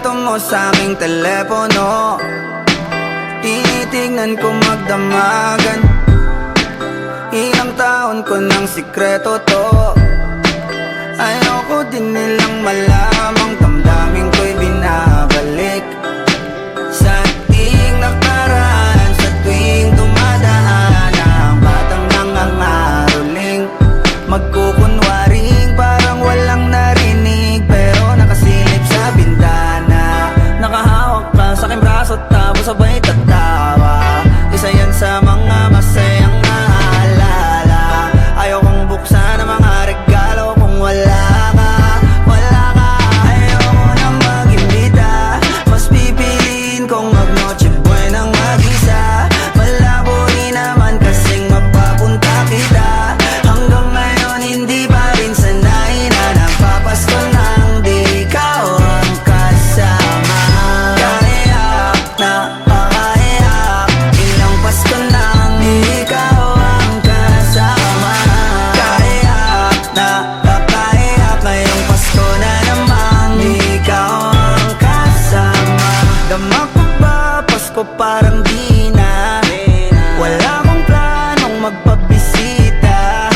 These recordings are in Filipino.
litrato mo sa aking telepono. Tinitignan ko magdamagan. Ilang taon ko ng sikreto to. Ayoko din nilang malamang damdamin ko'y binabalik sa ating nakaraan. Sa tuwing dumadaan ang batang nangangaroling, magkukunwaring parang walang narinig, pero nakasilip sa bintana. Nakahawak ka sa aking braso tapos sabay tatawa. Isa yan sa mga masayang naalala. Ayokong buksan ang mga regalo kung wala ka, wala ka. Ayoko nang mag-imbita, mas pipiliin kong mag-noche buenang mag-isa. Malabo rin naman kasing mapapunta kita. Hanggang ngayon hindi pa rin sanay na nagpapasko nang di ikaw ang kasama. Kaiyak na pakaiyak, ilang Pasko nang di ikaw ang kasama. Kaiyak na pakaiyak, ngayong Pasko na namang di ikaw ang kasama. Dama ko ba Pasko parang di na, wala akong planong magpabisita.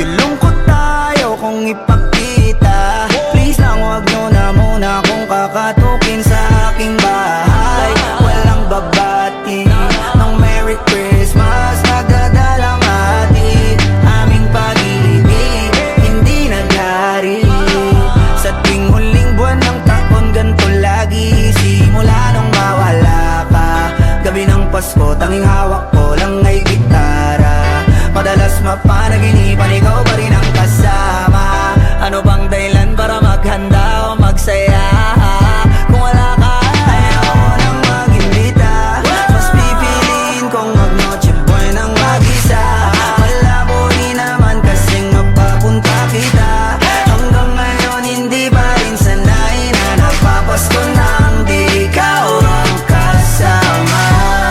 Yung lungkot tayo kung ipakita. Please lang wag nyo na muna akong kakatukin sa aking bahay. Walang babati ng Merry Christmas, nagdadalang hati. Aming pag-ibig hindi naghari. Sa tuwing huling buwan ng taon ganito lagi. Simula nung mawala ka, gabi ng Pasko tanging hawak ko lang ay gitara. Madalas mapanaginipan ikaw pa rin ang kasama. Ano bang dahilan para maghanda o magsaya? Kung wala ka, ayoko nang mag-imbita, mas pipiliin kong mag-noche buenang mag-isa. Malabo rin naman kasing mapapunta kita. Hanggang ngayon hindi pa rin sanay na nagpapasko nang di ikaw ang kasama.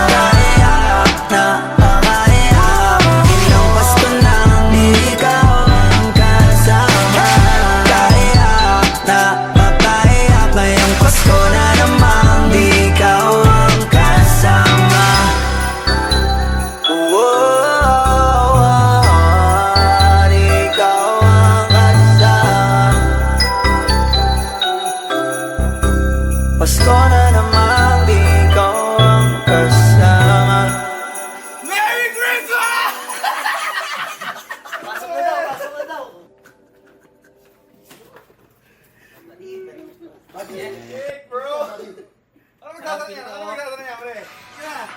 Kaiyak na pakaiyak, ilang Pasko nang di ikaw ang kasama. Kaiyak na pakaiyak, ngayong Pasko na namang di ikaw ang kasama. Di ikaw ang kasama. Pasko na namang di ikaw ang kasama. Merry Christmas! Hey, bro! Ano magtatanong yan? Ano magtatanong yan, pre? Sige na!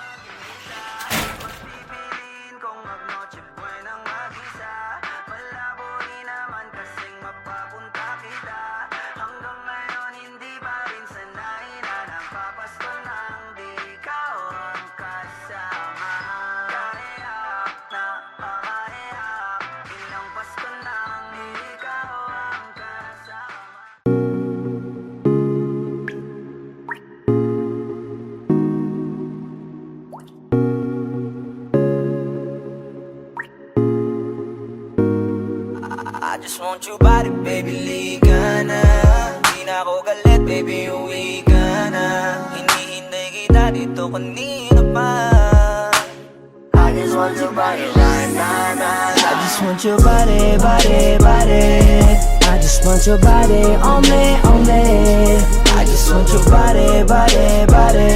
Mas pipiliin kong mag-noche buenang mag-isa. Malabo rin naman kasing mapapunta kita. Hanggang ngayon hindi pa rin sanay na nagpapasko nang di ikaw ang kasama. Kaiyak na pakaiyak, ilang Pasko nang di ikaw ang kasama. I just want your body, baby, liga na. Di na ako galit, baby, uwi ka na. Hinihintay kita dito kanina pa. I just want your body right now, now. I just want your body, body, body. I just want your body on me, on me. I just want your body, body, body.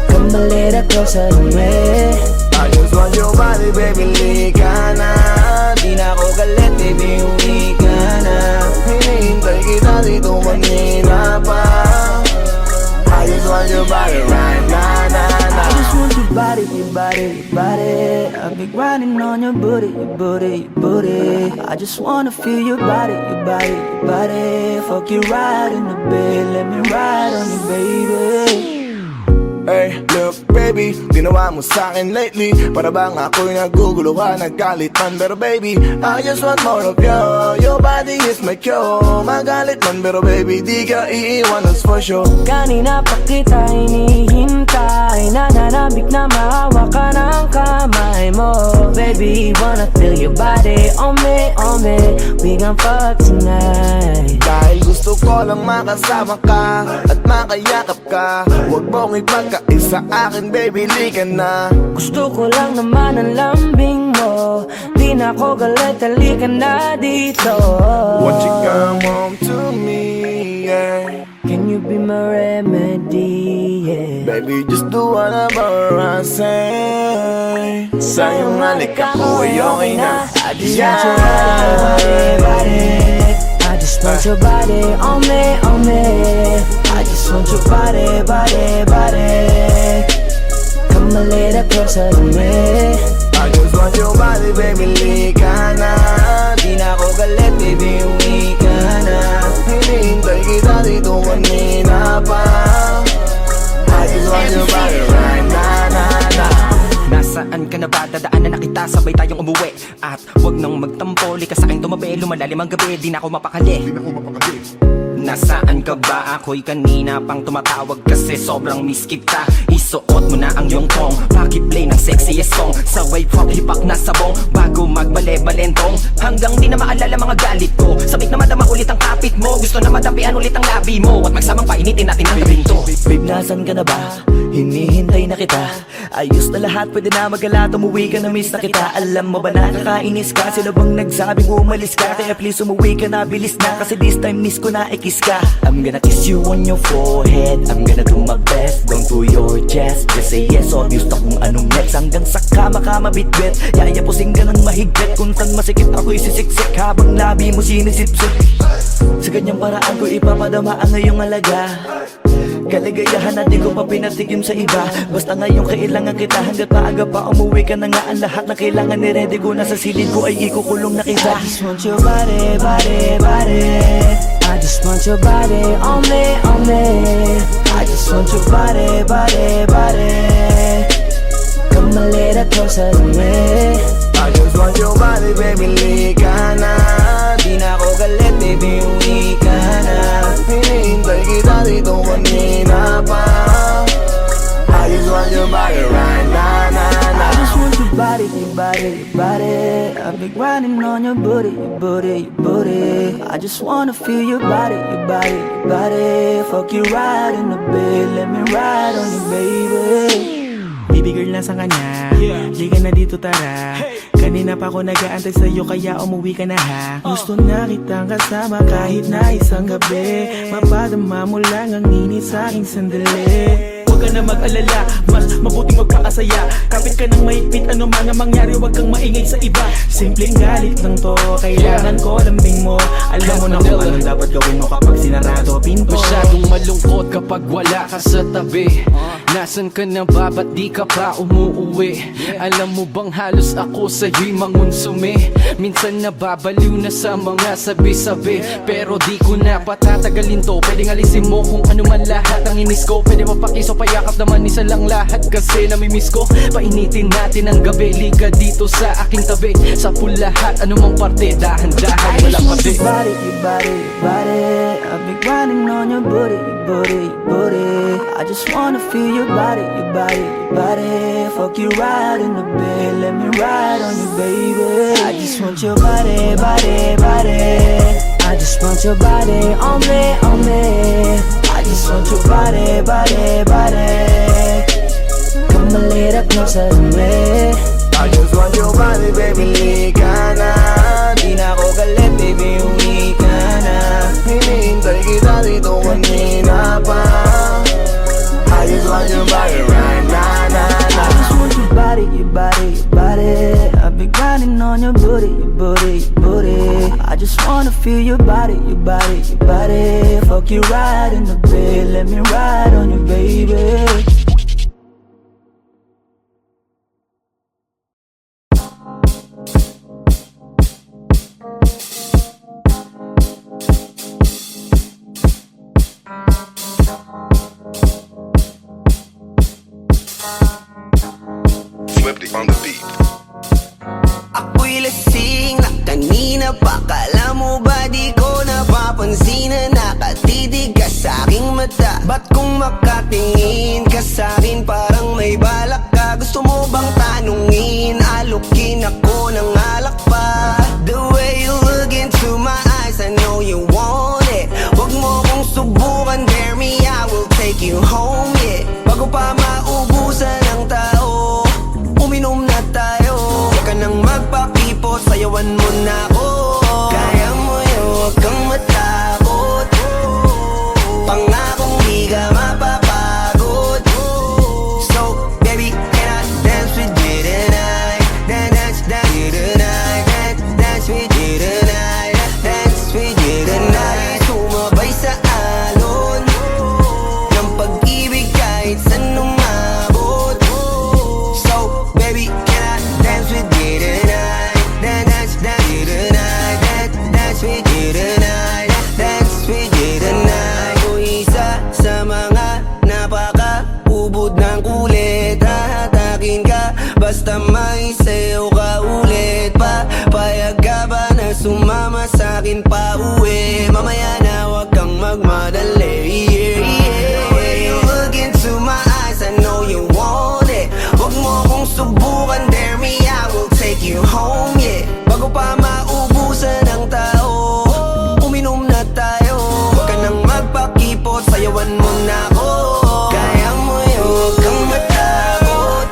Come a little closer to me. I just want your body, baby, liga na. Di na ako galit, baby, uwi ka na. Hinihintay kita dito kanina pa. I just want your body right now, now, now. I just want your body, your body, your body. I've been grinding on your booty, your booty, your booty. I just wanna feel your body, your body, your body. Fuck you right in the bed, let me ride on you, baby. Hey, look baby, ginawa mo sa'kin lately para bang ako'y naguguluhan, naggalit man. Pero baby, I just want more of you. Your body is my cure. Magalit man pero baby, di ka iiwan, that's for sure. Kanina pa kita hinihintay, nananabik na mahawak ka ng kamay mo. Baby, wanna feel your body on me, we gon' fuck tonight. Dahil gusto ko lang makasama ka at makayakap ka. Huwag mong ipagkaisa akin baby, lika na. Gusto ko lang naman ang lambing mo, di na ako galit, halika na dito. Won't you come home to me, yeah. Can you be my remedy, yeah. Baby, just do whatever I say. Sa'yong halik ako ay okay na. I just want your body. I just want your body on me. I just want your body. Come a little closer to me. I just want your body, baby, lika na. Di na ako galit, baby, uwi ka na. Hinihintay kita dito kanina pa. I just want your body right na. Nasaan ka na ba? Dadaanan na kita, sabay tayong umuwi. At wag nang magtampo, lika sa'king tumabi. Lumalalim ang gabi, di na ako mapakali. Nasaan ka ba? Ako'y kanina pang tumatawag kasi sobrang miss kita. Isuot mo na ang iyong tong, pakiplay ng sexiest song. Sa wave hop, hipak na sabong, bago magbale-balentong. Hanggang di na maalala mga galit ko. Sabik na madama ulit ang kapit mo. Gusto na madapian ulit ang labi mo. At magsamang painitin natin ang gabing to. Babe, nasan ka na ba? Hinihintay na kita. Ayos na lahat, pwede na magala. Umuwi ka na, miss na kita. Alam mo ba nakakainis ka? Sila bang nagsabing umalis ka? Kaya please umuwi ka na, bilis na. Kasi this time miss ko na ikiss ka. I'm gonna kiss you on your forehead. I'm gonna do my best, down to your chest. Just say yes, obvious na kung anong next. Hanggang sa kama ka mabitbit. Yayapusing ka ng mahigpit. Kung saan masikip ako'y sisiksik, habang labi mo sinisipsip. Sa ganyang paraan ko ipapadama ang iyong alaga. Kaligayahan na di ko pa pinatigim sa iba. Basta ngayon kailangan kita, hanggat maaga pa umuwi ka na nga. Ang lahat na kailangan ni-ready ko na sa silid ko ay ikukulong na kita. I just want your body. I just want your body on me. I just want your body. Come a little closer to me. I just want your body, baby, lika na. Di na ako galit, baby, uwi ka na. Hinihintay kita dito kanina pa. I just want your body right na. I just want your body. I've been grinding on your booty. I just wanna feel your body. Fuck you right in the bed, let me ride on you, baby. Baby girl, nasa ka na? Di ka na dito, tara. Kanina pa ako nag-aantay sa'yo, kaya umuwi ka na ha. Gusto na kitang kasama kahit na isang gabi. Mapadama mo lang ang init sa'king sandali. Huwag ka na mag-alala, mas mabuting magpakasaya. Kapit ka ng mahigpit, ano man ang mangyari, huwag kang maingay sa iba. Simpleng galit lang to, kailangan ko lambing mo. Alam mo na kung anong dapat gawin mo kapag sinarado pinto. Masyadong malungkot kapag wala ka sa tabi. Nasaan ka na ba? Ba't di ka pa umuuwi? Alam mo bang halos ako sa'yo'y mangunsumi? Minsan nababaliw na sa mga sabi-sabi, pero di ko na patatagalin to. Pwedeng alisin mo kung ano man lahat ang inis ko. Pwede mapakiso, payakap naman isa lang lahat. Kasi namimiss ko, painitin natin ang gabi. Liga dito sa aking tabi, sa lahat, anumang parte, dahan-dahan, wala pati. Your body. I've been grinding on your booty. I just wanna feel your body. Fuck you right in the bed, let me ride on you, baby. I just want your body. I just want your body on me. I just want your body. Come a little closer to me. I just want your body, baby, lika na. Di na ako galit, baby, uwi ka na. Hinihintay kita dito kanina pa. I just want your body right na. I just want your body. I've been grinding on your booty. I just wanna feel your body. Fuck you right in the bed, let me ride on you, baby. mata? Ba't kung makatingin ka sa'kin parang may balak ka? Gusto mo bang tanungin? Alukin ako ng alak pa. The way you look into my eyes, I know you want it. Huwag mo kong subukan, dare me, I will take you home, yeah. Bago pa maubusan ng tao, uminom na tayo. Huwag ka nang magpakipot, sayawan mo na ako. Kaya mo yun, huwag kang matakot. Pangakong di ka mapapagod. So, baby, can I dance with you tonight? Dance with you tonight. Dance with you tonight. Dance with you tonight. Sumabay sa alon ng pag-ibig kahit saan umabot. So, baby, can I dance with you tonight? Dance with you tonight. Dance with you tonight. Dance with you tonight. O isa sa mga napaka-ubod ng kulit. Hahatakin ka basta may sayo ka ulit. Papayag ka ba na sumama sa'kin pa uwi? Mamaya na wag kang magmadali, yeah, yeah. The way you look into my eyes, I know you want it. Huwag mo kong subukan, dare me, I will take you home, yeah. Bago pa maubusan ng tao, uminom na tayo. Huwag ka nang magpakipot, sayawan mo na ako. Kaya mo yun, huwag kang matakot.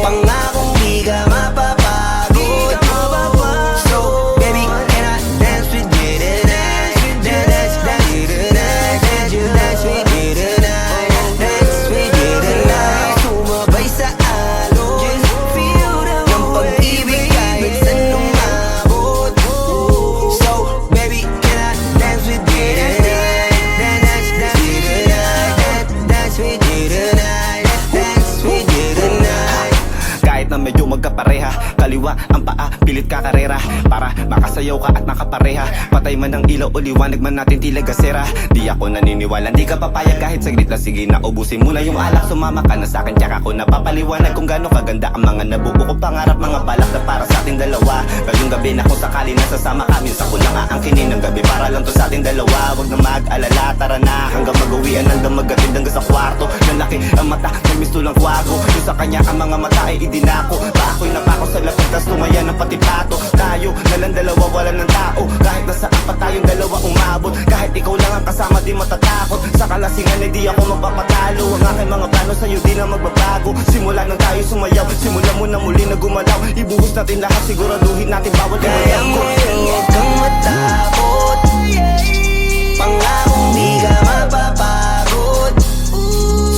Pangakong di ka mapapagod. So, baby, can I dance with you tonight? Dance with you tonight. Dance with you tonight. Dance with you tonight. Sumabay sa alon ng pag-ibig kahit saan umabot. So, baby, can I dance with you tonight? Dance with you tonight. Dance with you tonight. Dance with you tonight. Kahit na medyo magkapareha, kaliwa ang paa, pilit ka karera para makasayaw ka at nakapareha. Patay man ang ilaw o liwanag man natin tila gasera. Di ako naniniwala, di ka papayag kahit saglit na. Sige na, ubusin mo na yung alak, sumama ka na sa'kin. Tsaka ako napapaliwanag kung gaano kaganda ang mga nabuo ko pangarap. Mga balak na para sa ating dalawa. Ngayong gabi na kung sakali nasasama kami, sa ko lang aangkinin ng gabi para lang to sa ating dalawa. Huwag na mag-alala, tara na hanggang mag-uwian, hanggang magatid hanggang sa kwarto. Lalaki ang mata, may misto lang kwago. Yung sa kanya ang mga mata ay idinako. Pa ako'y napako sa lapit, tas tumaya ng pati pato. Tayo nalang dalawa, wala ng tao. Kahit nasaan pa tayong dalawa umabot. Kahit ikaw lang ang kasama, di matatakot. Sa kalasingan ay di ako magpapatalo. Ang aking mga plano sa'yo di na magbabago. Simula nang tayo sumayaw, simula mo na muli na gumalaw. Ibuhos natin lahat, siguraduhin natin bawat Kaya mo yun, huwag kang matakot. Pangakong di ka mapapagod.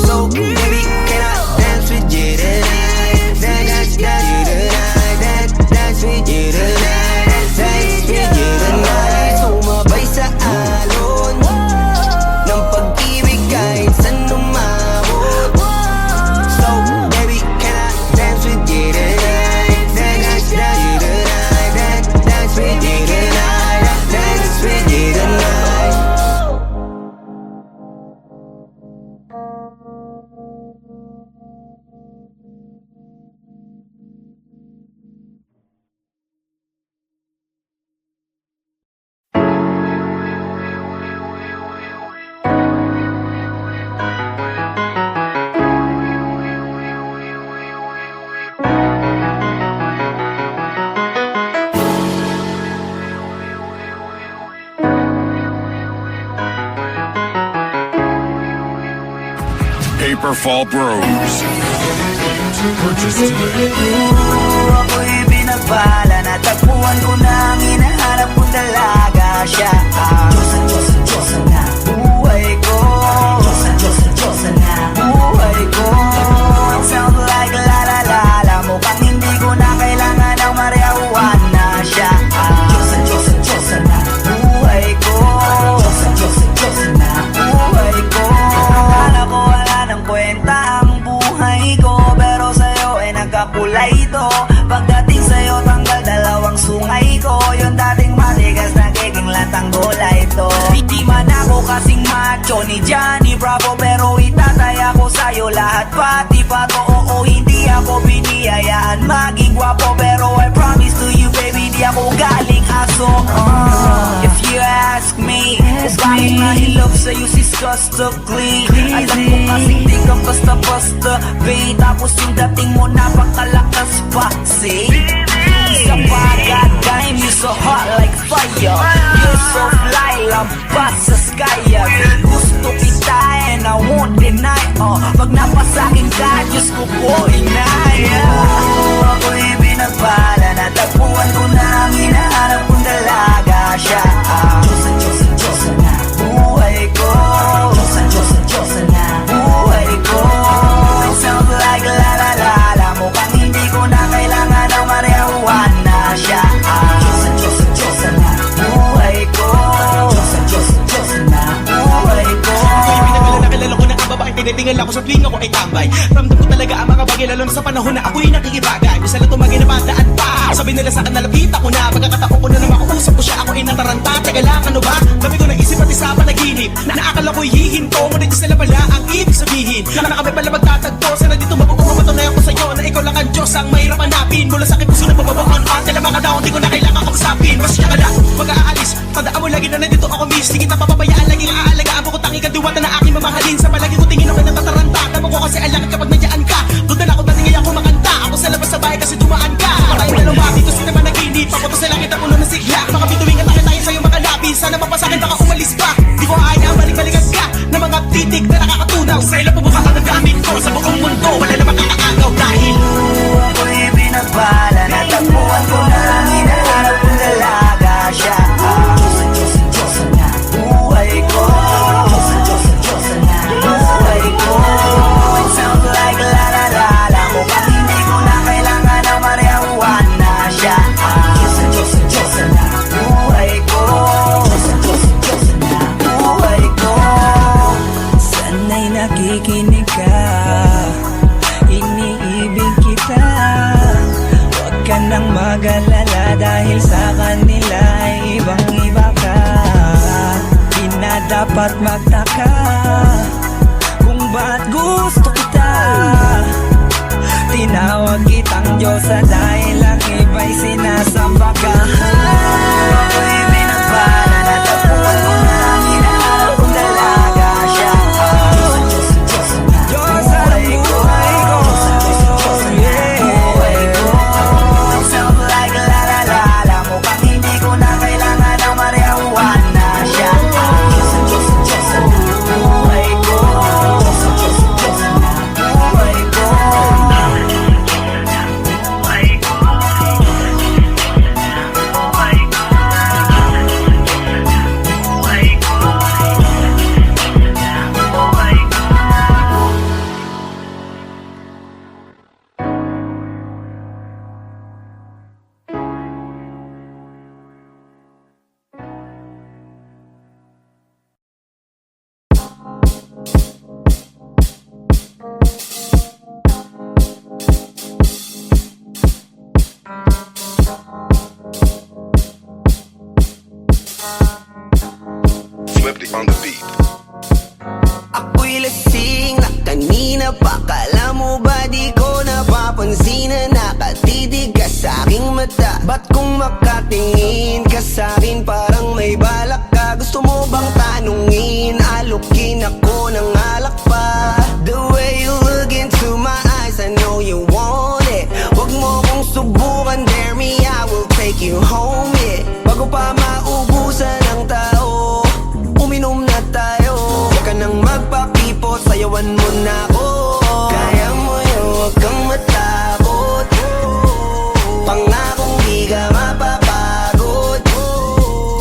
So, baby, can I dance with you tonight? Dance with you tonight. Dance with you tonight. Dance with you tonight. Sumabay sa alon ng pag-ibig kahit saan umabot. So, baby, can I dance with you tonight? Dance with you tonight. Dance with you tonight. Dance with you tonight. Paperfall Bros. Purchase today. Ako'y pinagpala, natagpuan ko na ang hinahanap kong dalaga siya. Diyosa na buhay ko. Diyosa na buhay ko. It sounds like la la la la. Mukhang hindi ko na kailangan ng marijuana siya. Diyosa na buhay ko. Diyosa na buhay ko. Akala ko wala ng kwenta ang buhay ko, pero sa'yo ay nagkakulay ito. Pagdating sa'yo tanggal dalawang sungay ko. Yung dating matigas nagiging latang bola ito. Di man ako kasing macho ni Johnny Bravo, pero itataya ko sa'yo lahat pati pato. Oo, hindi ako biniyayaan maging gwapo, pero I promise to you baby, di ako galing aso. If you ask me, it's bakit nahilog sa'yo si Scott? gusto-gustically. Alam ko kasi di ka basta-basta, babe. Tapos yung dating mo napakalakas pa, see? Isa pa, god damn, you so hot like fire. You're so fly, lampas sa sky. Gusto kita and I won't deny. Pag napasakin ka, Diyos ko po inaya. Ako'y binagpala, natagpuan ko na ang hinahanap kong dalaga siya. Diyosa, Diyosa, Diyosa na buhay ko. Diyosa, Diyosa, Diyosa na buhay ko. It sounds like la la la la. Mukhang hindi ko na kailangan ng marijuana siya. Diyosa, Diyosa, Diyosa na buhay ko. Diyosa, Diyosa, Diyosa na buhay ko. Nakilala ko na ang babae, tinitingala ko sa tuwing ako ay tambay. Ramdam ko talaga ang mga bagay, lalo na sa panahon na ako'y nakikibagay. Bisa lang tumagay na bandaan pa. Sabi nila sa akin, nalapit ako na. Pagkakataon ko na naman makausap ko siya, ako ay nataranta. Teka lang, ano ba? Dami ko naisip pati sa panaginip. Naakala ko'y hihinto, ngunit sila pala ang ibig sabihin. Na kami pala magtatagpo, sana dito mapatunay ako sa'yo na ikaw lang ang Diyos ang mahirap hanapin. Mula sa akin puso na mababaon pa. Kailan mga daon, di ko na kailangan kausapin. Mas siya ka na, mag-aalis. Tandaan mo lagi na nandito ako, miss. Di kita papabayaan, laging aalagaan ko tangi ka diwata na aking mamahalin. Sa palagi ko tingin ako natataranta. Tama ko kasi alakad kapag nandiyan ka. Doon na ako natingay ako makanta. Ako sa labas sa bahay kasi dumaan ka. Tayong dalawa, dito sa naman naginip. Ako to sa langit ang ulo ng sigla. Baka bituwing at tayo sa'yo makalapin. Sana mapasakin baka umalis pa. Di ko ayaw balik-balikan ka na mga titik na nakakatunaw. Sa ilang pubuka ang nagamit ko sa buong mundo. Wala na makakaagaw dahil ako'y binagpala, natagpuan ko na ang hinahanap kong dalaga siya. Diyosa, Diyosa, Diyosa na buhay ko. Diyosa, Diyosa, Diyosa na buhay ko. It sounds like la la la la. Mukhang hindi ko na kailangan ng marijuana siya. Diyosa, Diyosa, Diyosa na buhay ko. Diyosa, Diyosa, Diyosa na buhay ko. Sana'y nakikinig ka, iniibig kita. Huwag ka nang mag-alala dahil sa kanila ay ibang-iba ka. Di na dapat magtaka kung ba't gusto kita. Tinawag kitang Diyosa dahil ang iba'y sinasamba ka. Ako'y binagpala, natagpuan ko na ang hinahanap kong dalaga siya. Diyosa, Diyosa, Diyosa na buhay ko. Diyosa, Diyosa, Diyosa na buhay ko. It sounds like la la la la. Mukhang hindi ko na kailangan ng marijuana siya. Diyosa, Diyosa, Diyosa na buhay ko. Diyosa, Diyosa, Diyosa na buhay ko. Swifty on the beat. Ako'y lasing na kanina pa. Kala mo ba di ko napapansin na nakatitig ka sa aking mata? Ba't kung makatingin ka sa'kin parang may balak ka? Gusto mo bang tanungin? Alukin ako ng alak pa. The way you look into my eyes, I know you want it. Huwag mo kong subukan, dare me, I will take you home, yeah. Bago pa maubusan ng tao, uminom na tayo. Huwag ka nang magpakipot, sayawan mo na ako. Kaya mo yun, huwag kang matakot. Pangakong di ka mapapagod.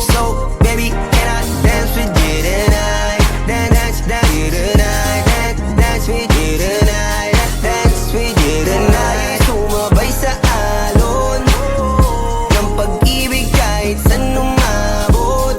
So, baby, can I dance with you tonight? Dance with you tonight. Dance with you tonight. Dance with you tonight. Sumabay sa alon ng pag-ibig kahit saan umabot.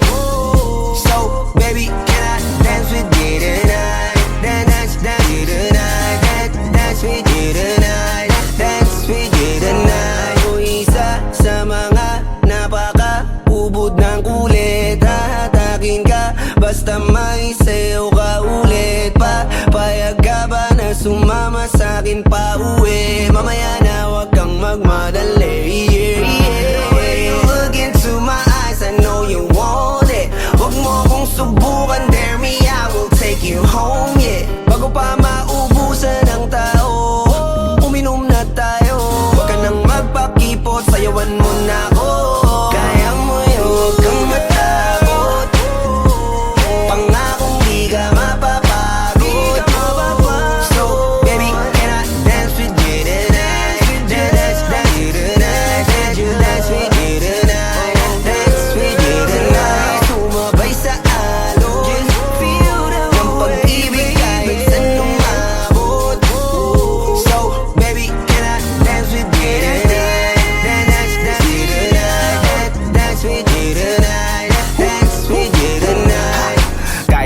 So, baby, can I dance with you tonight? Dance with you tonight. Dance with you tonight. Dance with you tonight. O isa sa mga napaka-ubod ng kulit. Hahatakin ka basta may sayo ka ulit pa. Payag ka ba na sumama sa'kin pa uwi? Mamaya na wag kang magmadali, yeah, yeah. The way you look into my eyes, I know you want it. Huwag mo kong subukan, dare me, I will take you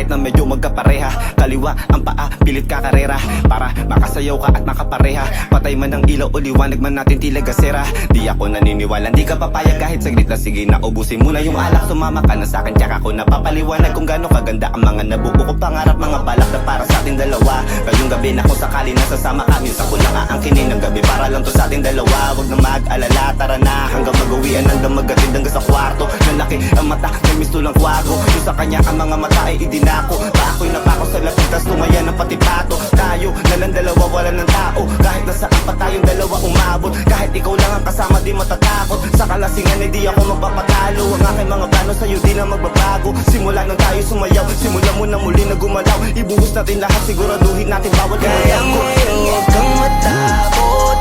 kahit na medyo magkapareha. Kaliwa ang paa, pilit ka karera para makasayaw ka at makapareha. Patay man ang ilaw o liwanag man natin tila gasera. Di ako naniniwala, di ka papayag kahit saglit na. Sige na, ubusin mo na yung alak, sumama ka na sa'kin. Tsaka ko napapaliwanag kung gaano kaganda ang mga nabuo ko pangarap, mga balak na para sa ating dalawa. Ngayong gabi na kung sakali nasasama kami sa kulang aangkinin ng gabi para lang to sa ating dalawa. Huwag na mag-alala, tara na hanggang mag-uwian, hanggang magatid hanggang sa kwarto. Nalaki ang mata, may misto lang kwago. Yung sa kanya ang mga mata ay idinako. Pa ako'y napako sa lapit, tas tumaya ng pati pato. Tayo na lang dalawa, wala ng tao. Kahit nasaan pa tayong dalawa umabot. Kahit ikaw lang ang kasama, di matatakot. Sa kalasingan ay di ako magpapatalo. Ang aking mga plano sa'yo di na magbabago. Simula nang tayo sumayaw, simula mo na muli na gumalaw. Ibuhos natin lahat, siguraduhin natin bawat Kaya ngayon huwag kang matakot,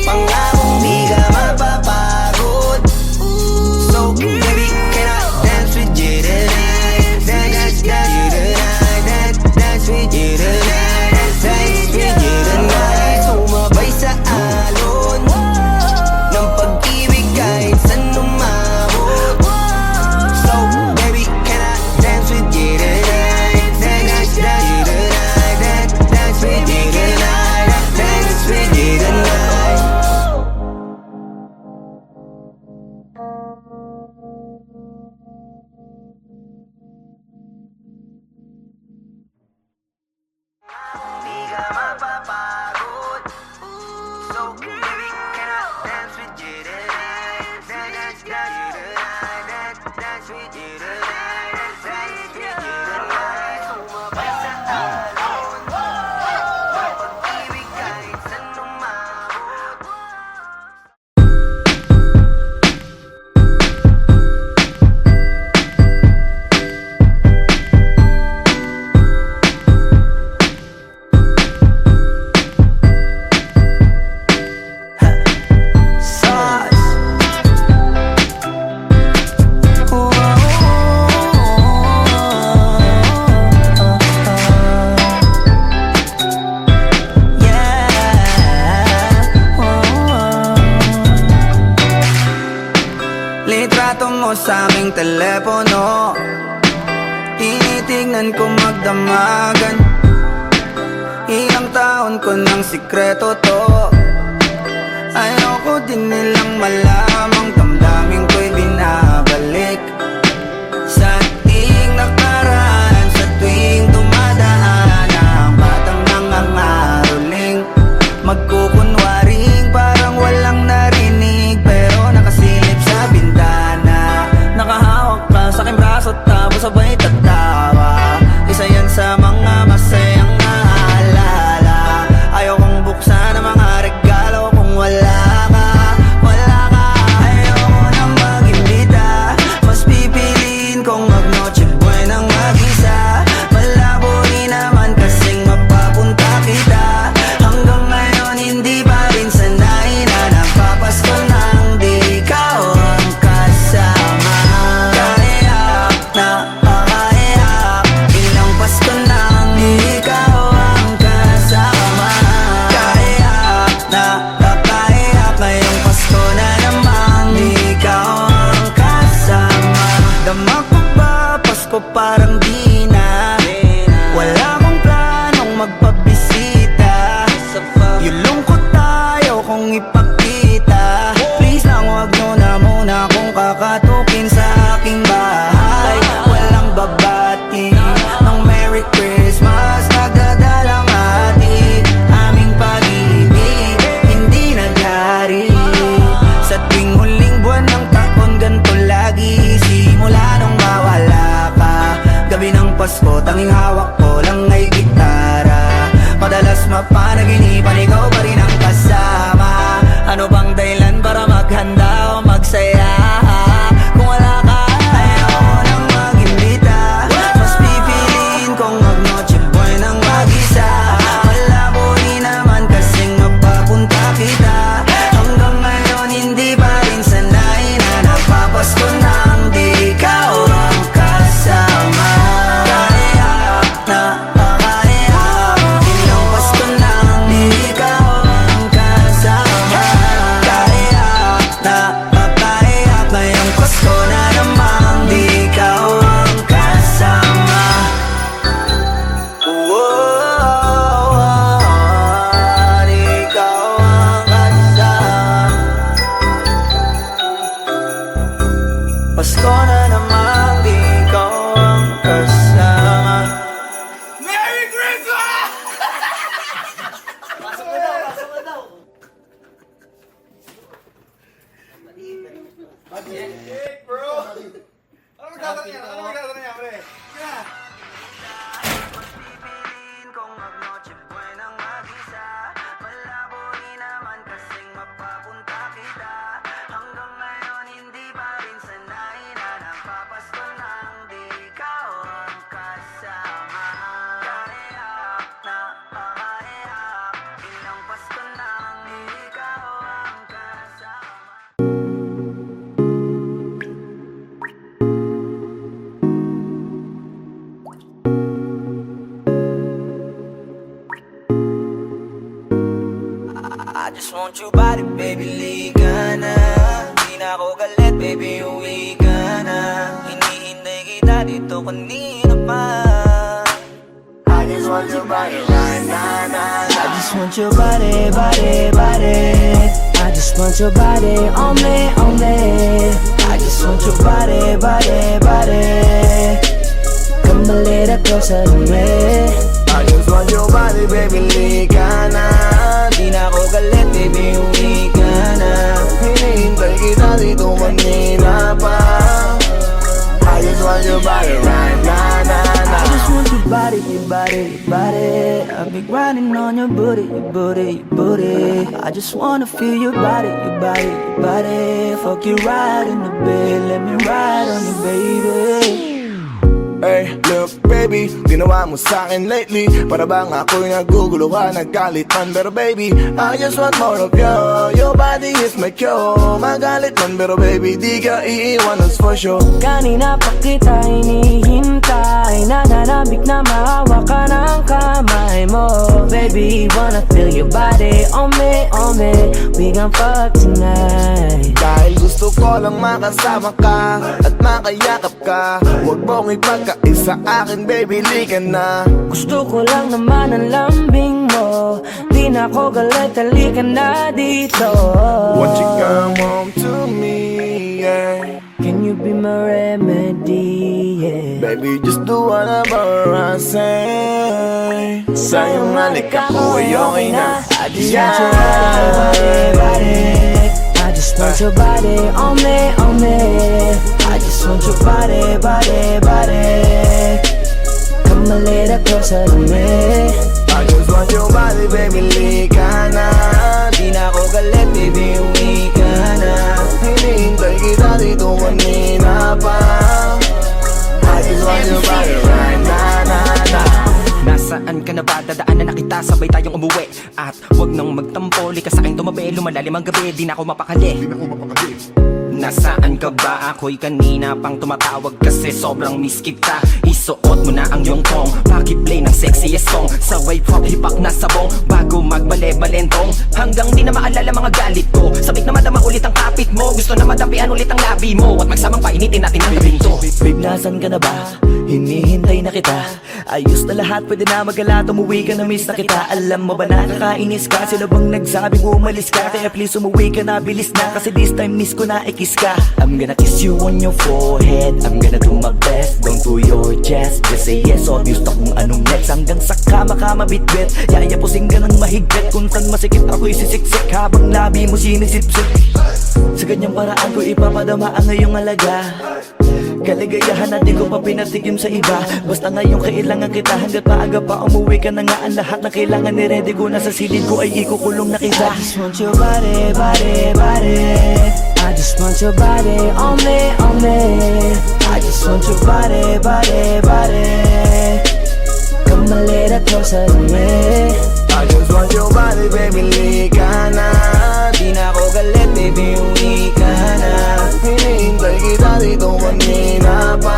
pangakong di ka mapapagod. So baby, can I dance with you tonight? Dance with you tonight. Dance with you tonight. Dance with you tonight. Sumabay sa alon ng pag-ibig kahit saan umabot. So baby, can I dance with you tonight? Dance with you tonight. Dance with you tonight. Dance with you tonight. Di ka mapapagod. So baby, can I dance with you tonight? Dance with you tonight. Dance with you tonight. Dance with you tonight. Sumabay sa alon ng pag-ibig kahit saan umabot. Sauce. Litrato mo sa aking telepono, tinitignan ko magdamagan. Ilang taon ko ng sikreto to, ayoko din nilang malamang damdamin ko'y binabalik. Sa ating nakaraan, sa tuwing dumadaan ang batang nangangaroling, magkukunwaring parang walang narinig, pero nakasilip sa bintana. Nakahawak ka sa aking braso, tapos sabay tatawa. Isa yan sa mga masayang naalala. Ayaw kong buksan ang mga regalo kung wala ka, wala ka. Ayoko nang mag-imbita, mas pipiliin kong mag-noche buenang mag-isa. Malabo rin naman kasing mapapunta kita. Hanggang ngayon hindi pa rin sanay na nagpapasko nang di ikaw ang kasama. Kaiyak na pakaiyak, ilang Pasko nang di ikaw ang kasama. Kaiyak na pakaiyak, ngayong Pasko na naman di ikaw ang kasama. Dama ko ba Pasko parang di na, wala akong planong magpabisita. Yung lungkot tayo kung ipakita. Please lang wag nyo na muna kung kakatukin sa aking bahay. Walang babati ng Merry Christmas, nagdadalang hati. Aming pag-ibig hindi naghari. Sa tuwing huling buwan ng taon, ganito lagi. Simula nung mawala ka, gabi ng Pasko, tanging hawak ko lang ay gitara. Madalas mapanaginipan, ikaw pa rin ang kasama. Ano bang dahilan para maghanda o magsaya? Kung wala ka, ayoko nang mag-imbita, mas pipiliin kong mag-noche buenang mag-isa. Malabo rin naman kasing mapapunta kita. Hanggang ngayon hindi pa rin sanay na nagpapasko nang di ikaw ang kasama. Kaiyak na pakaiyak, ilang Pasko nang di ikaw ang Ano magkakaroon na yan, pre? Sige na. Pipiliin kong magnoche buenang mag-isa. Malabo rin naman kasing mapapunta kita. Hanggang ngayon hindi pa rin sanay na napapasto nang di ikaw ang kasama. Kaiyak na pakaiyak, ilang pasto nang di ikaw ang kasama. I just want your body, baby, liga na. Di na ako galit, baby, uwi ka na. Hinihintay kita dito kanina pa. I just want your body right now, nah, I just want your body, body, body. I just want your body on me, on me. I just want your body, body, body. Come a little closer to me. I just want your body, baby, lika na. Di na ako galit, baby, uwi ka na. Hinihintay kita dito kanina pa. I just want your body right now, nah, I just nah. want your body, your body, your body. I've been grinding on your booty, your booty, your booty. I just wanna feel your body, your body, your body. Fuck you right in the bed, let me ride on you, baby. Hey, look baby, ginawa mo sa'kin lately. Para bang ako'y naguguluhan, naggalit man. Pero baby, I just want more of you. Your body is my cure. Magalit man, pero baby, di ka iiwan, that's for sure. Kanina pa kita hinihintay. Nananabik na mahawa ka ng kamay mo. Baby, wanna feel your body on me, on me. We gon' fuck tonight. Dahil gusto ko lang makasama ka at makayakap ka. Huwag mong ipagkaisa akin, baby, lika na. Gusto ko lang naman ang lambing mo. Di na ako galit, halika na dito. Won't you come home to me, yeah. Can you be my remedy, yeah. Baby, just do whatever I say. Sa'yong halik ako ay okay na. I just want your body, body. I just want your body on me, on me. I just want your body, body, body. Come a little closer to me. I just want your body, baby, lika na. Di na ako galit, baby, uwi ka na. Hinihintay kita dito kanina pa. I just want your body right now, nah, nah. Nasaan ka na ba? Dadaanan na kita, sabay tayong umuwi. At wag nang magtampo, lika sa'king tumabi. Lumalalim ang gabi, di na ako mapakali. Nasaan ka ba? Ako'y kanina pang tumatawag kasi sobrang miss kita. Isuot mo na ang iyong tong, pakiplay ng sexiest song. Sa wave hop, hipak na sabong, bago magbale-balentong. Hanggang di na maalala mga galit ko. Sabik na madama ulit ang kapit mo. Gusto na madampian ulit ang labi mo. At magsamang painitin natin ang gabing to. Babe, nasan ka na ba? Hinihintay na kita. Ayos na lahat, pwede na magala. Umuwi ka na, miss na kita. Alam mo ba nakakainis ka? Sino bang nagsabing umalis ka? Kaya please umuwi ka na, bilis na. Kasi this time miss ko na ikis ka. I'm gonna kiss you on your forehead. I'm gonna do my best, down to your chest. Just say yes, obvious na kung anong next. Hanggang sa kama ka mabitbit. Yayapusing ka ng mahigpit. Kung saan masikip ako'y sisiksik. Habang labi mo sinisipsip. Sa ganyang paraan ko ipapadama ang ngayong alaga. Kaligayahan na di ko pa pinatikim sa iba. Basta ngayon kailangan kita. Hanggat maaga pa umuwi ka na nga. Ang lahat na kailangan ni-ready ko. Nasa silid ko ay ikukulong na kita. I just want your body, body, body. I just want your body on me, on me. I just want your body, body, body. Come a little closer to me. I just want your body, baby, lika na. Di na ako galit, baby, uwi ka na. Hinihintay kita dito kanina pa.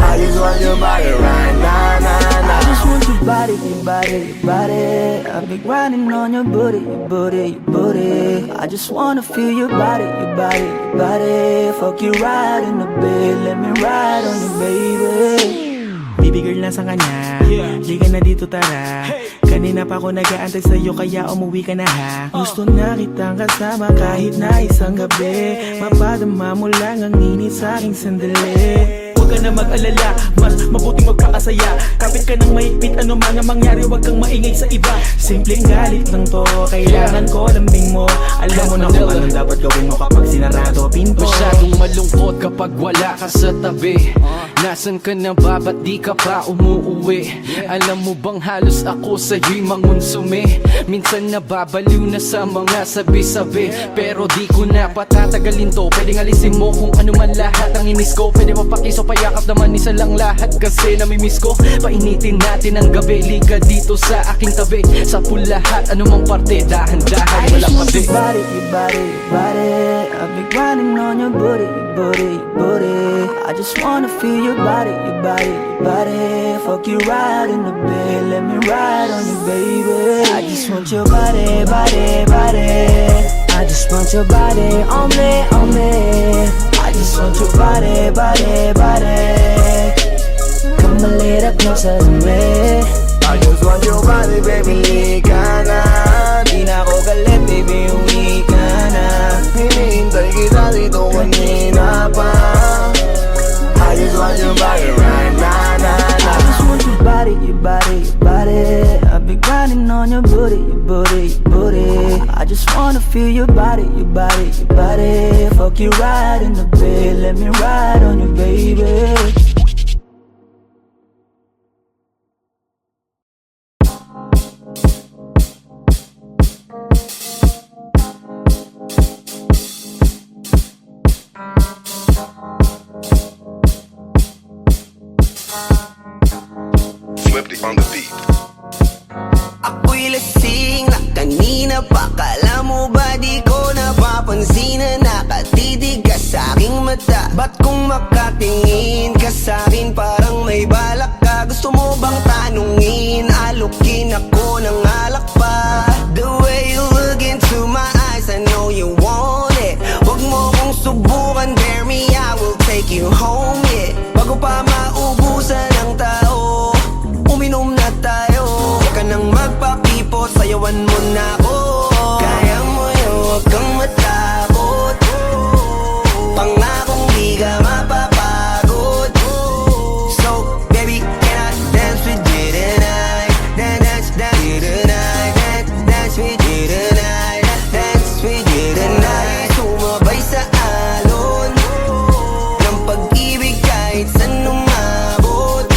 I just want your body right now, nah, nah. I just want your body, your body, your body. I've been grinding on your booty, your booty, your booty. I just wanna feel your body, your body, your body. Fuck you right in the bed, let me ride on you, baby. Baby girl, nasa kanya? Liga na dito, tara. Kanina pa ako nag-aantay sa'yo, kaya umuwi ka na ha. Gusto na kitang kasama kahit na isang gabi. Mapadama mo lang ang init sa'king sandali. huwag ka na mag-alala. Mas mabuting magpakasaya. Kapit ka ng mahigpit, ano man ang mangyari, huwag kang maingay sa iba. Simpleng galit lang to, kailangan ko lambing mo. Alam mo na kung anong dapat gawin mo kapag sinarado pinto. Masyadong malungkot kapag wala ka sa tabi. Nasaan ka na ba, ba't di ka pa umuuwi? Alam mo bang halos ako sa'yo'y mangonsume. Minsan nababaliw na sa mga sabi-sabi, pero di ko na patatagalin to. Pwedeng alisin mo kung ano man lahat ang inis ko. Pwede mapakiso, payakap naman isa lang lahat, kasi namimiss ko. Painitin natin ang gabi, liga dito sa aking tabi. Sa pool lahat, anumang parte, dahan-dahan, wala pati. Your body, your body, your body. I've been grinding on your booty, your booty, your booty. I just wanna feel your body, your body, your body. Fuck you right in the bed, let me ride on you, baby. I just want your body, body, body. I just want your body on me, on me. I just want your body, body, body. Come a little closer to me. I just want your body, baby, lika na. Di na ako galit, baby, uwi ka na. Hinihintay kita dito kanina pa. I just want your body right now, na, na. I just want your body, your body, your body. I've been grinding on your booty, your booty, your booty. I just wanna feel your body, your body, your body. Fuck you right in the bed, let me ride on you, baby. Swifty on the beat. Ako'y lasing na kanina pa. Kala mo ba di ko napapansin na nakatitig ka sa aking mata? Ba't kung makatingin ka sa'kin parang may balak ka? Gusto mo bang tanungin? Alukin ako ng alak pa. The way you look into my eyes, I know you want it. Wag mo kong subukan, dare me, I will take you home, yeah. Bago pa maubusan ng tao, uminom na tayo. Huwag ka nang magpakipot, sayawan mo na ako. Kaya mo yun, huwag kang matakot. Pangakong di ka mapapagod. So, baby, can I dance with you tonight? Dance with you tonight. Dance with you tonight. Dance with you tonight. Sumabay sa alon ng pag-ibig kahit saan umabot.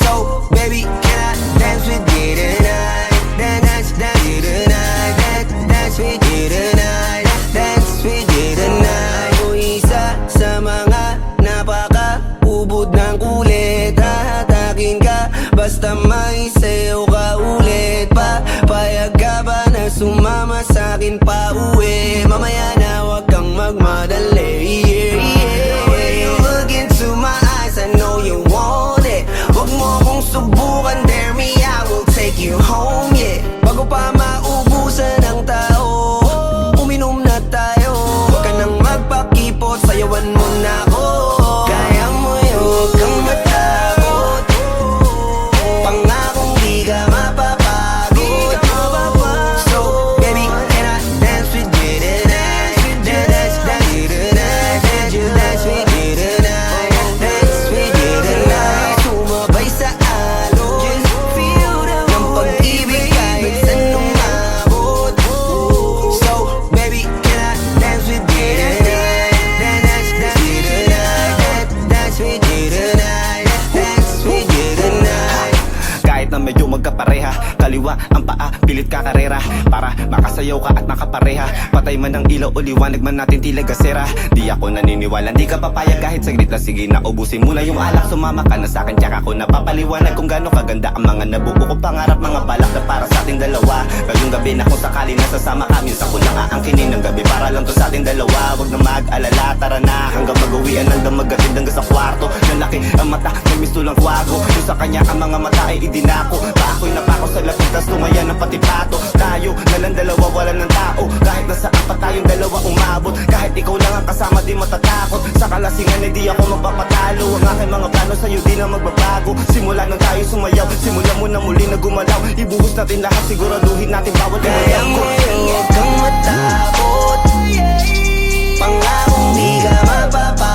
So, baby, can I dance with you tonight? Dance with you tonight. Dance with you tonight. Dance with you tonight. O isa sa mga napaka-ubod ng kulit. Hahatakin ka basta may sayo ka ulit pa. Payag ka ba na sumama sa'kin pa uwi? Mamaya na wag kang magmadali, yeah, yeah. The way you look into my eyes, I know you want it. Wag mo kong subukan, dare me, I will take you home, yeah. Bago pa maubusan ng tao, uminom na tayo. Huwag ka nang magpakipot, sayawan mo na ako. Kaya mo yun, huwag kang matakot. Pangakong di ka mapapagod. So, baby, can I dance with you tonight? Dance with you tonight. Dance with you tonight. Dance with you tonight. Sumabay sa alon ng pag-ibig kahit saan umabot. So, baby, can I dance with you tonight? Dance with you tonight. Dance with you tonight. Dance with you tonight. Kahit na medyo magkapareha, kaliwa ang paa, pilit ka karera. Para makasayaw ka at makapareha. Patay man ang ilaw o liwanag man natin tila gasera. Di ako naniniwala, di ka papayag kahit saglit na. Sige na, ubusin mo na yung alak. Sumama ka na sa'kin, tsaka ako napapaliwanag kung gaano kaganda ang mga nabuo ko pangarap. Mga balak na para sa ating dalawa. Ngayong gabi na kung sakali nasasama kami, sa kulang aangkinin ng gabi para lang to sa ating dalawa. Wag na mag-alala, tara na hanggang mag-uwian, hanggang maggatid hanggang sa kwarto. Lalaki ang mata, may mistulang kwago. Yung sa kanya ang mga mata ay idinako. Pako'y napako sa lapit, tas tumaya ng pati pato. Tayo nalang dalawa, wala ng tao. Kahit nasaan pa tayong dalawa umabot. Kahit ikaw lang ang kasama, di matatakot. Sa kalasingan, di ako magpapatalo. Ang aking mga plano sa'yo, di na magbabago. Simula nang tayo sumayaw, simula mo na muli na gumalaw. Ibuhos natin lahat, siguraduhin natin bawal Kaya mo yun, huwag kang matakot. Pangakong di ka mapapagod.